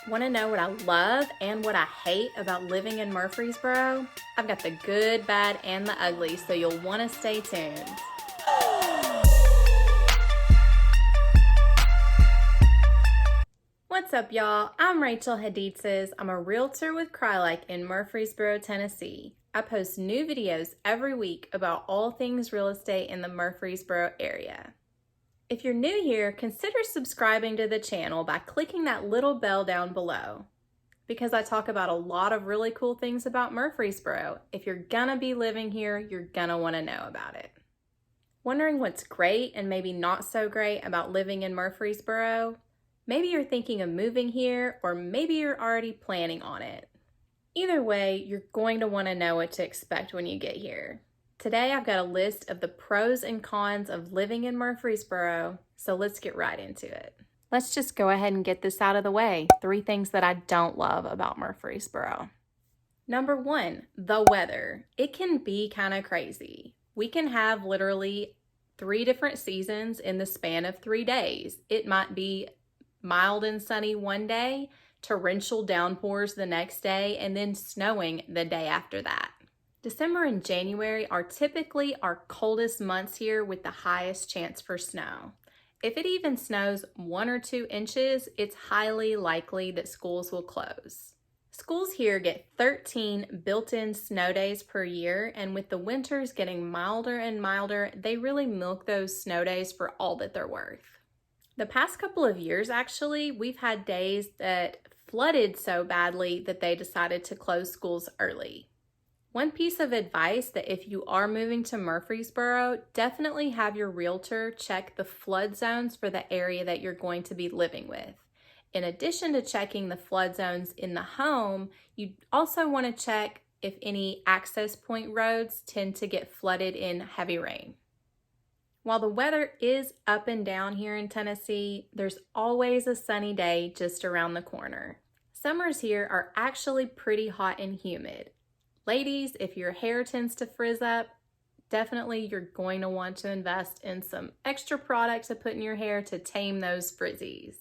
Want to know what I love and what I hate about living in Murfreesboro? I've got the good, bad, and the ugly, so you'll want to stay tuned. What's up, y'all? I'm Rachel Haditzes. I'm a realtor with Crylike in Murfreesboro, Tennessee. I post new videos every week about all things real estate in the Murfreesboro area. If you're new here, consider subscribing to the channel by clicking that little bell down below, because I talk about a lot of really cool things about Murfreesboro. If you're gonna be living here, you're gonna want to know about it. Wondering what's great and maybe not so great about living in Murfreesboro? Maybe you're thinking of moving here, or maybe you're already planning on it. Either way, you're going to want to know what to expect when you get here. Today, I've got a list of the pros and cons of living in Murfreesboro, so let's get right into it. Let's just go ahead and get this out of the way. 3 things that I don't love about Murfreesboro. Number 1, the weather. It can be kind of crazy. We can have literally 3 different seasons in the span of 3 days. It might be mild and sunny one day, torrential downpours the next day, and then snowing the day after that. December and January are typically our coldest months here with the highest chance for snow. If it even snows 1 or 2 inches, it's highly likely that schools will close. Schools here get 13 built-in snow days per year, and with the winters getting milder and milder, they really milk those snow days for all that they're worth. The past couple of years, actually, we've had days that flooded so badly that they decided to close schools early. One piece of advice that if you are moving to Murfreesboro, definitely have your realtor check the flood zones for the area that you're going to be living with. In addition to checking the flood zones in the home, you also want to check if any access point roads tend to get flooded in heavy rain. While the weather is up and down here in Tennessee, there's always a sunny day just around the corner. Summers here are actually pretty hot and humid. Ladies, if your hair tends to frizz up, definitely you're going to want to invest in some extra product to put in your hair to tame those frizzies.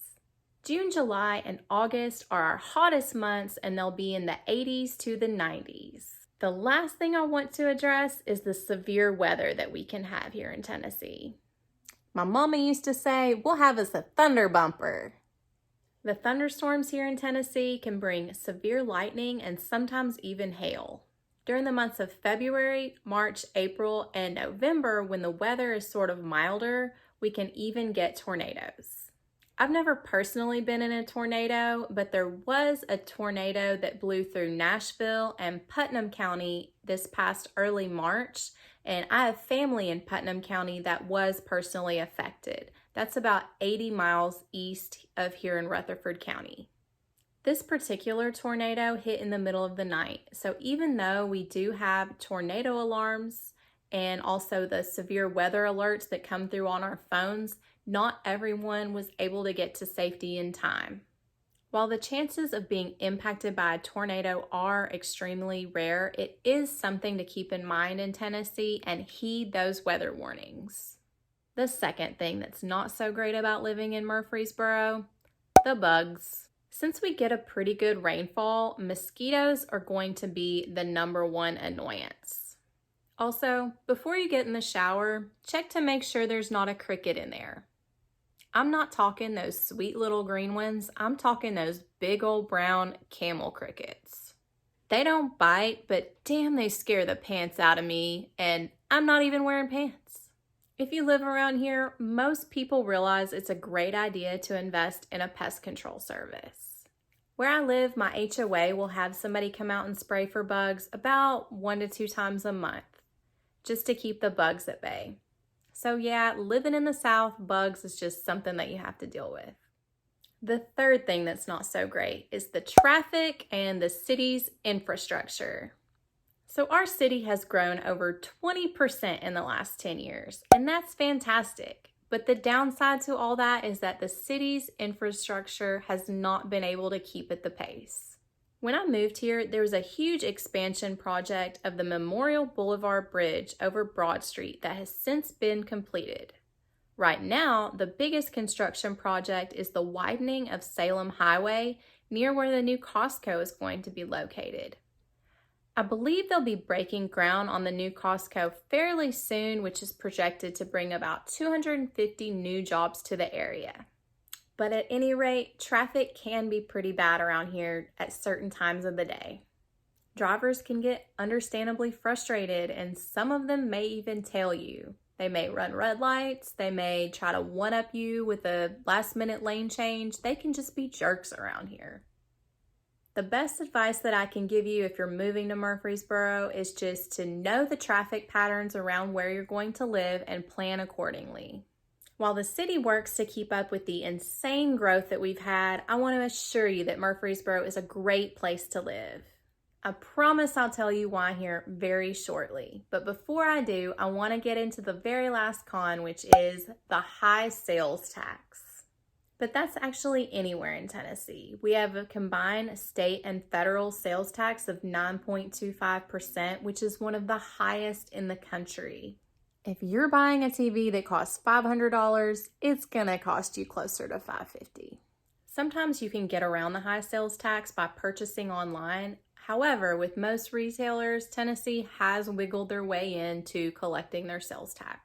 June, July, and August are our hottest months, and they'll be in the 80s to the 90s. The last thing I want to address is the severe weather that we can have here in Tennessee. My mama used to say, we'll have us a thunder bumper. The thunderstorms here in Tennessee can bring severe lightning and sometimes even hail. During the months of February, March, April, and November, when the weather is sort of milder, we can even get tornadoes. I've never personally been in a tornado, but there was a tornado that blew through Nashville and Putnam County this past early March, and I have family in Putnam County that was personally affected. That's about 80 miles east of here in Rutherford County. This particular tornado hit in the middle of the night, so even though we do have tornado alarms and also the severe weather alerts that come through on our phones, not everyone was able to get to safety in time. While the chances of being impacted by a tornado are extremely rare, it is something to keep in mind in Tennessee and heed those weather warnings. The second thing that's not so great about living in Murfreesboro, the bugs. Since we get a pretty good rainfall, mosquitoes are going to be the number 1 annoyance. Also, before you get in the shower, check to make sure there's not a cricket in there. I'm not talking those sweet little green ones. I'm talking those big old brown camel crickets. They don't bite, but damn, they scare the pants out of me, and I'm not even wearing pants. If you live around here, most people realize it's a great idea to invest in a pest control service. Where I live, my HOA will have somebody come out and spray for bugs about 1 to 2 times a month, just to keep the bugs at bay. So yeah, living in the South, bugs is just something that you have to deal with. The third thing that's not so great is the traffic and the city's infrastructure. So our city has grown over 20% in the last 10 years, and that's fantastic. But the downside to all that is that the city's infrastructure has not been able to keep at the pace. When I moved here, there was a huge expansion project of the Memorial Boulevard Bridge over Broad Street that has since been completed. Right now, the biggest construction project is the widening of Salem Highway, near where the new Costco is going to be located. I believe they'll be breaking ground on the new Costco fairly soon, which is projected to bring about 250 new jobs to the area. But at any rate, traffic can be pretty bad around here at certain times of the day. Drivers can get understandably frustrated, and some of them may even tail you. They may run red lights, they may try to one-up you with a last-minute lane change. They can just be jerks around here. The best advice that I can give you if you're moving to Murfreesboro is just to know the traffic patterns around where you're going to live and plan accordingly. While the city works to keep up with the insane growth that we've had, I want to assure you that Murfreesboro is a great place to live. I promise I'll tell you why here very shortly. But before I do, I want to get into the very last con, which is the high sales tax. But that's actually anywhere in Tennessee. We have a combined state and federal sales tax of 9.25%, which is one of the highest in the country. If you're buying a TV that costs $500, it's gonna cost you closer to $550. Sometimes you can get around the high sales tax by purchasing online. However, with most retailers, Tennessee has wiggled their way into collecting their sales tax.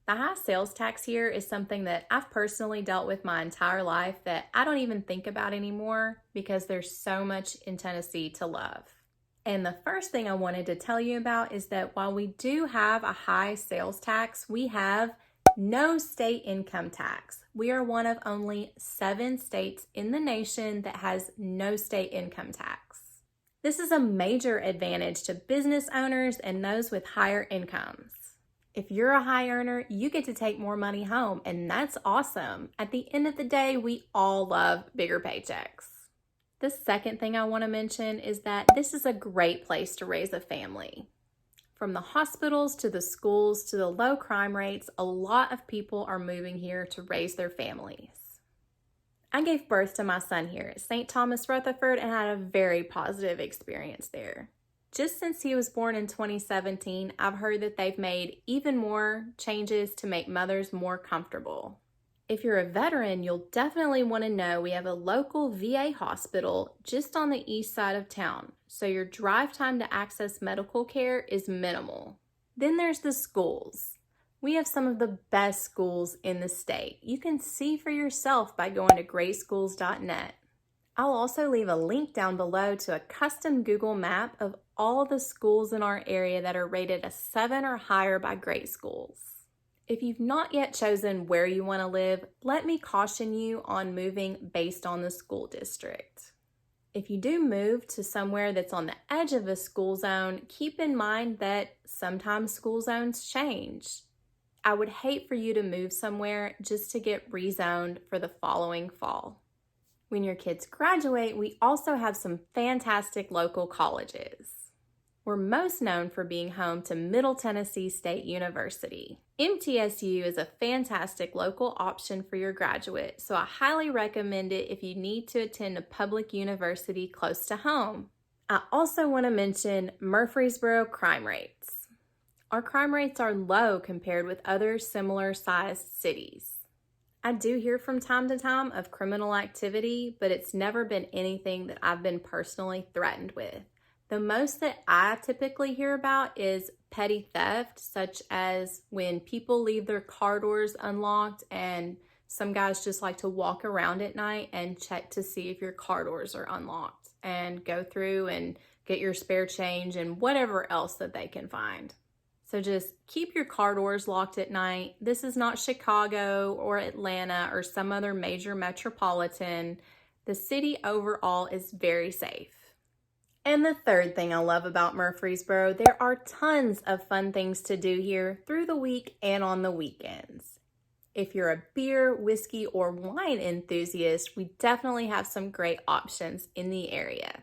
The high sales tax here is something that I've personally dealt with my entire life that I don't even think about anymore because there's so much in Tennessee to love. And the first thing I wanted to tell you about is that while we do have a high sales tax, we have no state income tax. We are one of only 7 states in the nation that has no state income tax. This is a major advantage to business owners and those with higher incomes. If you're a high earner, you get to take more money home, and that's awesome. At the end of the day, we all love bigger paychecks. The second thing I want to mention is that this is a great place to raise a family. From the hospitals to the schools to the low crime rates, a lot of people are moving here to raise their families. I gave birth to my son here at St. Thomas Rutherford and had a very positive experience there. Just since he was born in 2017, I've heard that they've made even more changes to make mothers more comfortable. If you're a veteran, you'll definitely want to know we have a local VA hospital just on the east side of town, so your drive time to access medical care is minimal. Then there's the schools. We have some of the best schools in the state. You can see for yourself by going to greatschools.net. I'll also leave a link down below to a custom Google map of all the schools in our area that are rated a 7 or higher by Great Schools. If you've not yet chosen where you want to live, let me caution you on moving based on the school district. If you do move to somewhere that's on the edge of a school zone, keep in mind that sometimes school zones change. I would hate for you to move somewhere just to get rezoned for the following fall. When your kids graduate, we also have some fantastic local colleges. We're most known for being home to Middle Tennessee State University. MTSU is a fantastic local option for your graduate, so I highly recommend it if you need to attend a public university close to home. I also want to mention Murfreesboro crime rates. Our crime rates are low compared with other similar sized cities. I do hear from time to time of criminal activity, but it's never been anything that I've been personally threatened with. The most that I typically hear about is petty theft, such as when people leave their car doors unlocked and some guys just like to walk around at night and check to see if your car doors are unlocked and go through and get your spare change and whatever else that they can find. So just keep your car doors locked at night. This is not Chicago or Atlanta or some other major metropolitan. The city overall is very safe. And the third thing I love about Murfreesboro, there are tons of fun things to do here through the week and on the weekends. If you're a beer, whiskey, or wine enthusiast, we definitely have some great options in the area.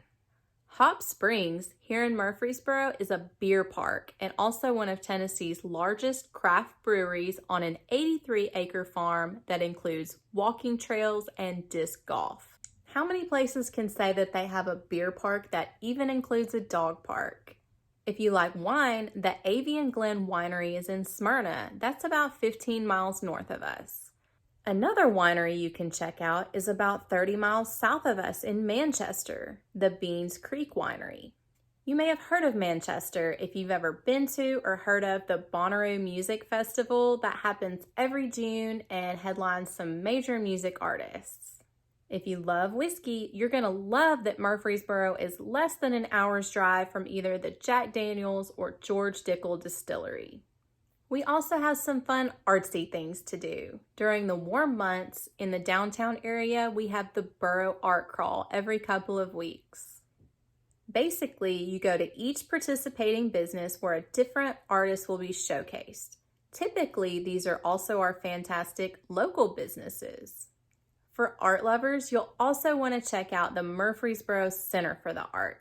Hop Springs here in Murfreesboro is a beer park and also one of Tennessee's largest craft breweries on an 83-acre farm that includes walking trails and disc golf. How many places can say that they have a beer park that even includes a dog park? If you like wine, the Avian Glen Winery is in Smyrna. That's about 15 miles north of us. Another winery you can check out is about 30 miles south of us in Manchester, the Beans Creek Winery. You may have heard of Manchester if you've ever been to or heard of the Bonnaroo Music Festival that happens every June and headlines some major music artists. If you love whiskey, you're going to love that Murfreesboro is less than an hour's drive from either the Jack Daniel's or George Dickel Distillery. We also have some fun artsy things to do. During the warm months in the downtown area, we have the Borough Art Crawl every couple of weeks. Basically, you go to each participating business where a different artist will be showcased. Typically, these are also our fantastic local businesses. For art lovers, you'll also want to check out the Murfreesboro Center for the Arts.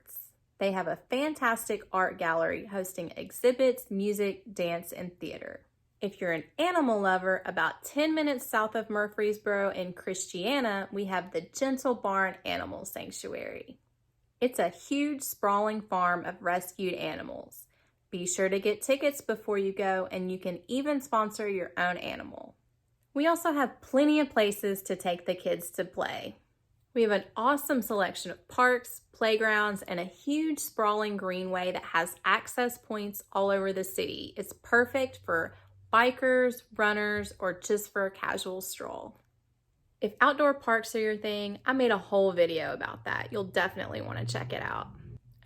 They have a fantastic art gallery hosting exhibits, music, dance, and theater. If you're an animal lover, about 10 minutes south of Murfreesboro in Christiana, we have the Gentle Barn Animal Sanctuary. It's a huge, sprawling farm of rescued animals. Be sure to get tickets before you go, and you can even sponsor your own animal. We also have plenty of places to take the kids to play. We have an awesome selection of parks, playgrounds, and a huge sprawling greenway that has access points all over the city. It's perfect for bikers, runners, or just for a casual stroll. If outdoor parks are your thing, I made a whole video about that. You'll definitely want to check it out.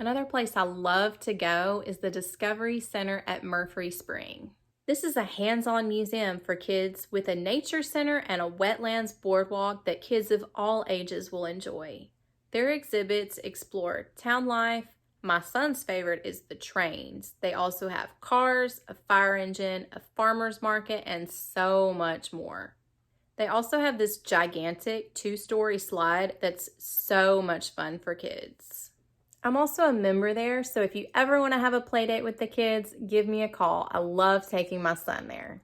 Another place I love to go is the Discovery Center at Murphree Spring. This is a hands-on museum for kids with a nature center and a wetlands boardwalk that kids of all ages will enjoy. Their exhibits explore town life. My son's favorite is the trains. They also have cars, a fire engine, a farmer's market, and so much more. They also have this gigantic 2-story slide that's so much fun for kids. I'm also a member there, so if you ever want to have a play date with the kids, give me a call. I love taking my son there.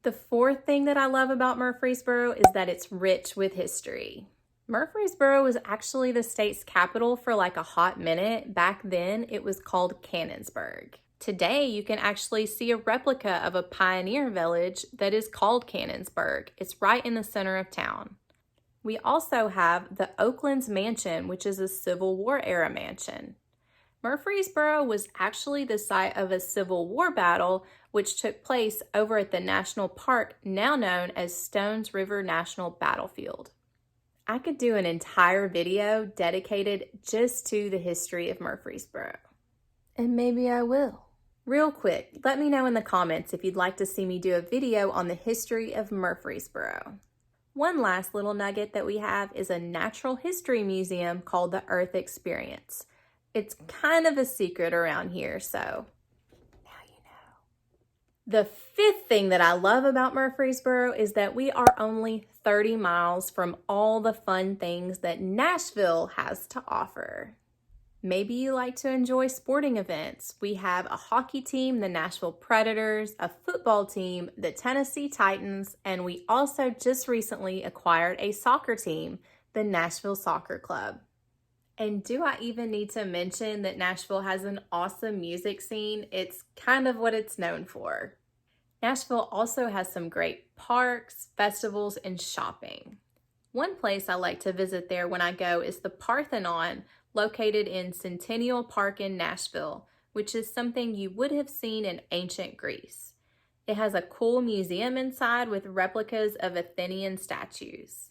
The fourth thing that I love about Murfreesboro is that it's rich with history. Murfreesboro was actually the state's capital for like a hot minute. Back then, it was called Cannonsburg. Today, you can actually see a replica of a pioneer village that is called Cannonsburg. It's right in the center of town. We also have the Oaklands Mansion, which is a Civil War era mansion. Murfreesboro was actually the site of a Civil War battle, which took place over at the national park now known as Stones River National Battlefield. I could do an entire video dedicated just to the history of Murfreesboro. And maybe I will. Real quick, let me know in the comments if you'd like to see me do a video on the history of Murfreesboro. One last little nugget that we have is a natural history museum called the Earth Experience. It's kind of a secret around here, so now you know. The fifth thing that I love about Murfreesboro is that we are only 30 miles from all the fun things that Nashville has to offer. Maybe you like to enjoy sporting events. We have a hockey team, the Nashville Predators, a football team, the Tennessee Titans, and we also just recently acquired a soccer team, the Nashville Soccer Club. And do I even need to mention that Nashville has an awesome music scene? It's kind of what it's known for. Nashville also has some great parks, festivals, and shopping. One place I like to visit there when I go is the Parthenon, located in Centennial Park in Nashville, which is something you would have seen in ancient Greece. It has a cool museum inside with replicas of Athenian statues.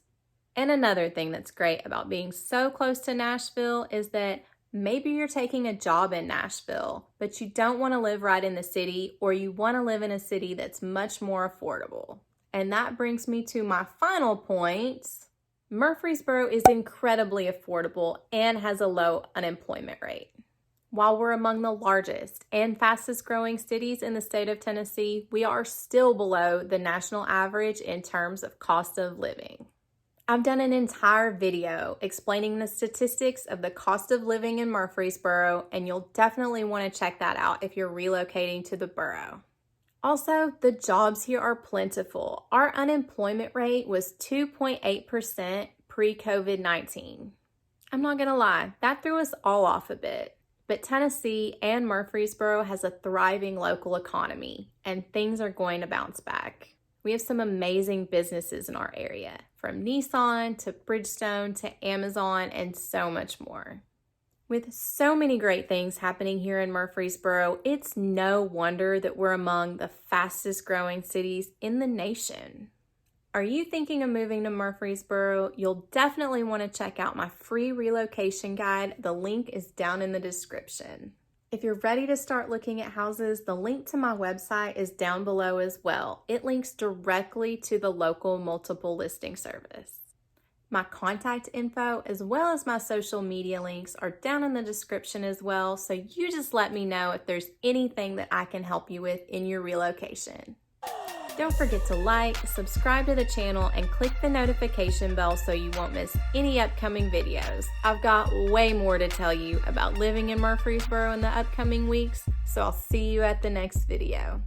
And another thing that's great about being so close to Nashville is that maybe you're taking a job in Nashville, but you don't want to live right in the city, or you want to live in a city that's much more affordable. And that brings me to my final point. Murfreesboro is incredibly affordable and has a low unemployment rate. While we're among the largest and fastest growing cities in the state of Tennessee, we are still below the national average in terms of cost of living. I've done an entire video explaining the statistics of the cost of living in Murfreesboro, and you'll definitely want to check that out if you're relocating to the borough. Also, the jobs here are plentiful. Our unemployment rate was 2.8% pre-COVID-19. I'm not gonna lie, that threw us all off a bit. But Tennessee and Murfreesboro has a thriving local economy, and things are going to bounce back. We have some amazing businesses in our area, from Nissan to Bridgestone to Amazon and so much more. With so many great things happening here in Murfreesboro, it's no wonder that we're among the fastest growing cities in the nation. Are you thinking of moving to Murfreesboro? You'll definitely want to check out my free relocation guide. The link is down in the description. If you're ready to start looking at houses, the link to my website is down below as well. It links directly to the local multiple listing service. My contact info as well as my social media links are down in the description as well, so you just let me know if there's anything that I can help you with in your relocation. Don't forget to like, subscribe to the channel, and click the notification bell so you won't miss any upcoming videos. I've got way more to tell you about living in Murfreesboro in the upcoming weeks, so I'll see you at the next video.